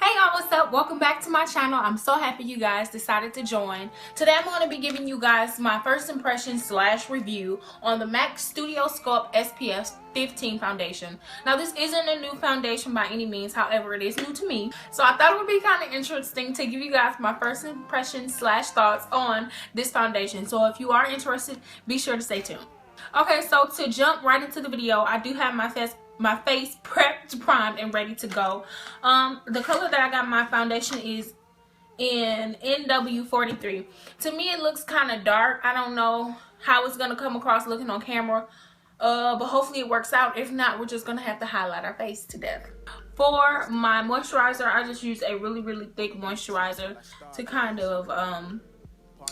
Hey y'all, what's up? Welcome back to my channel. I'm so happy you guys decided to join. Today I'm going to be giving you guys my first impression / review on the MAC Studio Sculpt SPF 15 foundation. Now this isn't a new foundation by any means, however it is new to me. So I thought it would be kind of interesting to give you guys my first impression / thoughts on this foundation. So if you are interested, be sure to stay tuned. Okay, so to jump right into the video, I do have my face prepped, primed, and ready to go. The color that I got my foundation is in NW43. To me it looks kind of dark. I don't know how it's gonna come across looking on camera, but hopefully it works out. If not, we're just gonna have to highlight our face to death. For my moisturizer, I just use a really thick moisturizer to kind of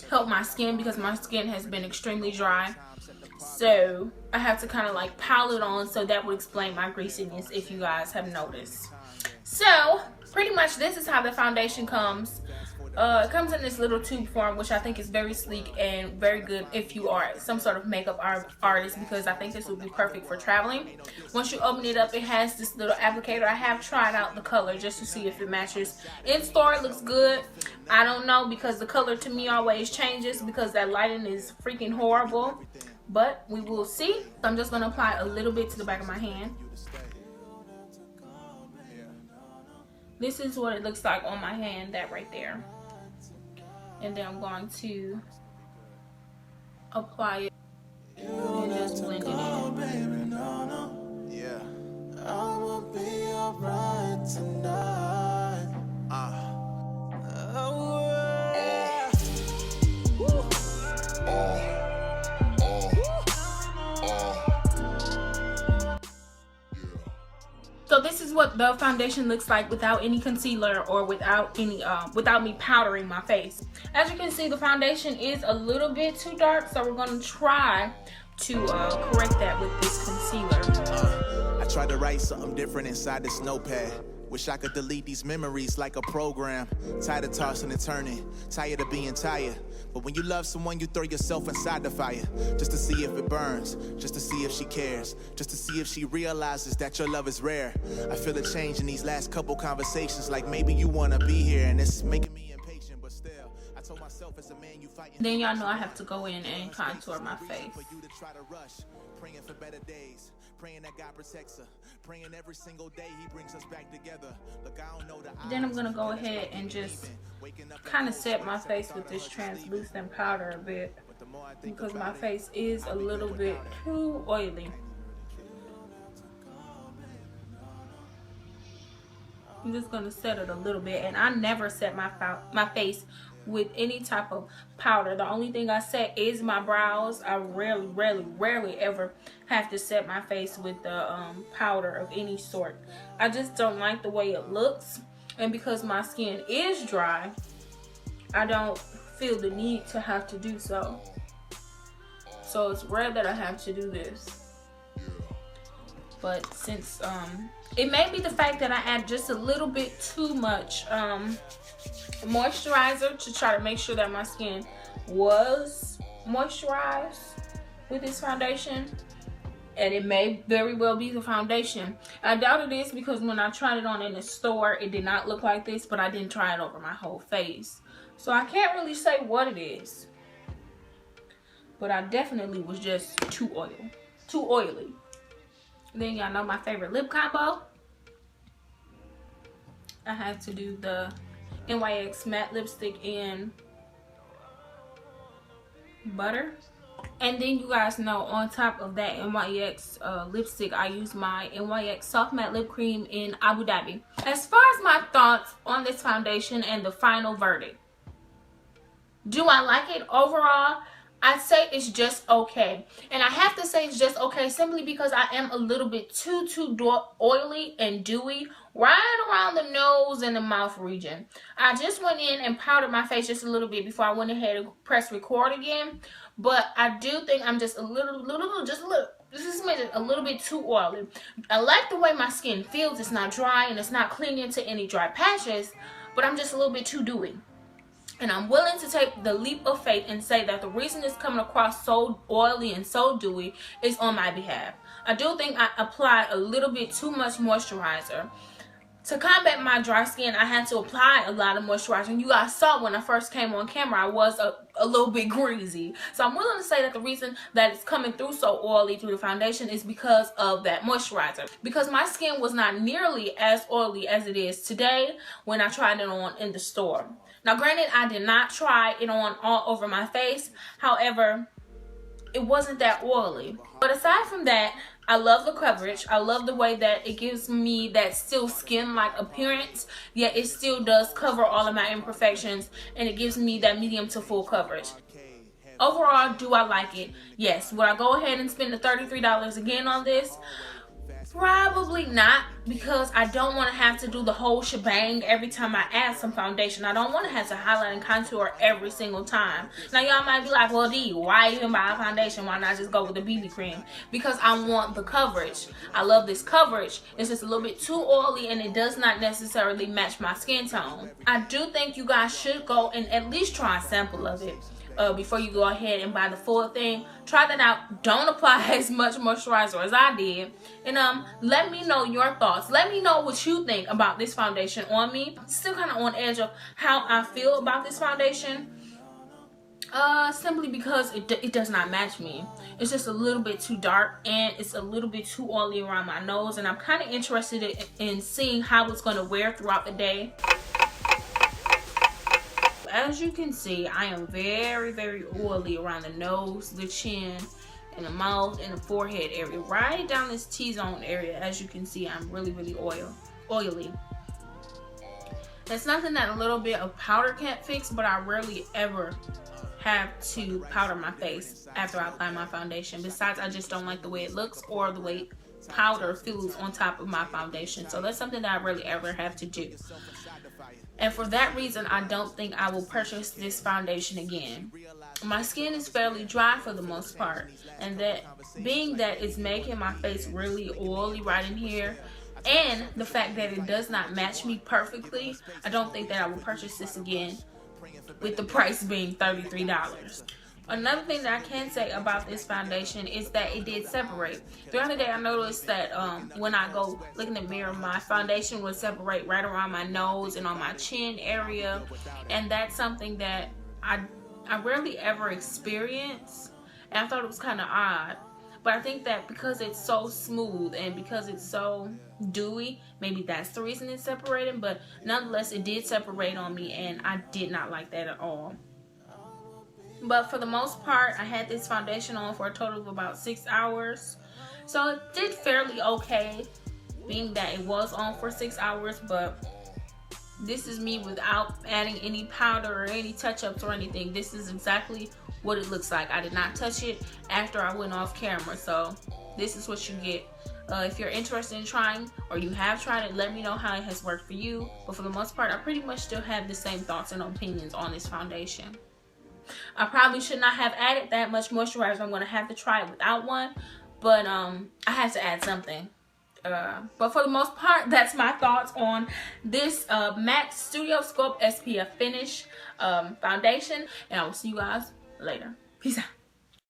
help my skin, because my skin has been extremely dry. So I have to kind of like pile it on, so that would explain my greasiness if you guys have noticed. So pretty much this is how the foundation comes. It comes in this little tube form, which I think is very sleek and very good if you are some sort of makeup artist, because I think this would be perfect for traveling. Once you open it up, it has this little applicator. I have tried out the color just to see if it matches. In store it looks good. I don't know, because the color to me always changes because that lighting is freaking horrible. But we will see. So I'm just going to apply a little bit to the back of my hand. This is what it looks like on my hand, that right there. And then I'm going to apply it and just blend it in. Yeah, I will be alright tonight. So this is what the foundation looks like without any concealer or without any without me powdering my face. As you can see, the foundation is a little bit too dark, so we're going to try to correct that with this concealer. I tried to write something different inside this notepad. Wish I could delete these memories like a program. Tired of tossing and turning, tired of being tired. But when you love someone, you throw yourself inside the fire, just to see if it burns, just to see if she cares, just to see if she realizes that your love is rare. I feel a change in these last couple conversations, like maybe you wanna be here, and it's making me impatient, but still, I told myself as a man you fight. Then y'all know I have to go in and contour my face. For you to try to rush, praying for better days, praying that God protects her, praying every single day he brings us back together. Look, I don't know the. Then I'm gonna go ahead and just kind of set my face with this translucent powder a bit, because my face is a little bit too oily. I'm just gonna set it a little bit, and I never set my face with any type of powder. The only thing I set is my brows. I rarely ever have to set my face with the powder of any sort. I just don't like the way it looks, and because my skin is dry, I don't feel the need to have to do so. So it's rare that I have to do this. But since it may be the fact that I add just a little bit too much moisturizer to try to make sure that my skin was moisturized with this foundation, and it may very well be the foundation. I doubt it is, because when I tried it on in the store, it did not look like this, but I didn't try it over my whole face, so I can't really say what it is. But I definitely was just too oily. Then y'all know my favorite lip combo. I had to do the NYX matte lipstick in butter. And then you guys know, on top of that NYX lipstick, I use my NYX soft matte lip cream in Abu Dabi. As far as my thoughts on this foundation and the final verdict, do I like it overall? I'd say it's just okay. And I have to say it's just okay simply because I am a little bit too oily and dewy right around the nose and the mouth region. I just went in and powdered my face just a little bit before I went ahead and pressed record again. But I do think I'm just a little bit too oily. I like the way my skin feels. It's not dry and it's not clinging to any dry patches, but I'm just a little bit too dewy. And I'm willing to take the leap of faith and say that the reason it's coming across so oily and so dewy is on my behalf. I do think I applied a little bit too much moisturizer. To combat my dry skin, I had to apply a lot of moisturizer. And you guys saw when I first came on camera, I was a little bit greasy. So I'm willing to say that the reason that it's coming through so oily through the foundation is because of that moisturizer. Because my skin was not nearly as oily as it is today when I tried it on in the store. Now granted, I did not try it on all over my face. However, it wasn't that oily. But aside from that, I love the coverage. I love the way that it gives me that still skin-like appearance, yet it still does cover all of my imperfections, and it gives me that medium to full coverage. Overall, do I like it? Yes. Would I go ahead and spend the $33 again on this? Probably not, because I don't want to have to do the whole shebang every time I add some foundation. I don't want to have to highlight and contour every single time. Now y'all might be like, well D, why even buy a foundation? Why not just go with the BB cream? Because I want the coverage. I love this coverage. It's just a little bit too oily and it does not necessarily match my skin tone. I do think you guys should go and at least try a sample of it. Before you go ahead and buy the full thing. Try that out. Don't apply as much moisturizer as I did, and let me know your thoughts. Let me know what you think about this foundation on me. Still kind of on edge of how I feel about this foundation, simply because it does not match me. It's just a little bit too dark and it's a little bit too oily around my nose, and I'm kind of interested in seeing how it's going to wear throughout the day. As you can see, I am very, very oily around the nose, the chin, and the mouth, and the forehead area. Right down this T-zone area, as you can see, I'm really, really oily. It's nothing that a little bit of powder can't fix, but I rarely ever have to powder my face after I apply my foundation. Besides, I just don't like the way it looks or the way powder feels on top of my foundation. So that's something that I rarely ever have to do. And for that reason, I don't think I will purchase this foundation again. My skin is fairly dry for the most part, and that being that it's making my face really oily right in here, and the fact that it does not match me perfectly, I don't think that I will purchase this again, with the price being $33. Another thing that I can say about this foundation is that it did separate. During the day, I noticed that when I go look in the mirror, my foundation would separate right around my nose and on my chin area. And that's something that I rarely ever experience. And I thought it was kind of odd. But I think that because it's so smooth and because it's so dewy, maybe that's the reason it's separating. But nonetheless, it did separate on me, and I did not like that at all. But for the most part, I had this foundation on for a total of about 6 hours. So it did fairly okay, being that it was on for 6 hours. But this is me without adding any powder or any touch-ups or anything. This is exactly what it looks like. I did not touch it after I went off camera. So this is what you get. If you're interested in trying, or you have tried it, let me know how it has worked for you. But for the most part, I pretty much still have the same thoughts and opinions on this foundation. I probably should not have added that much moisturizer. I'm going to have to try it without one. But I had to add something. But for the most part, that's my thoughts on this MAC Studio Sculpt SPF Finish foundation. And I will see you guys later. Peace out.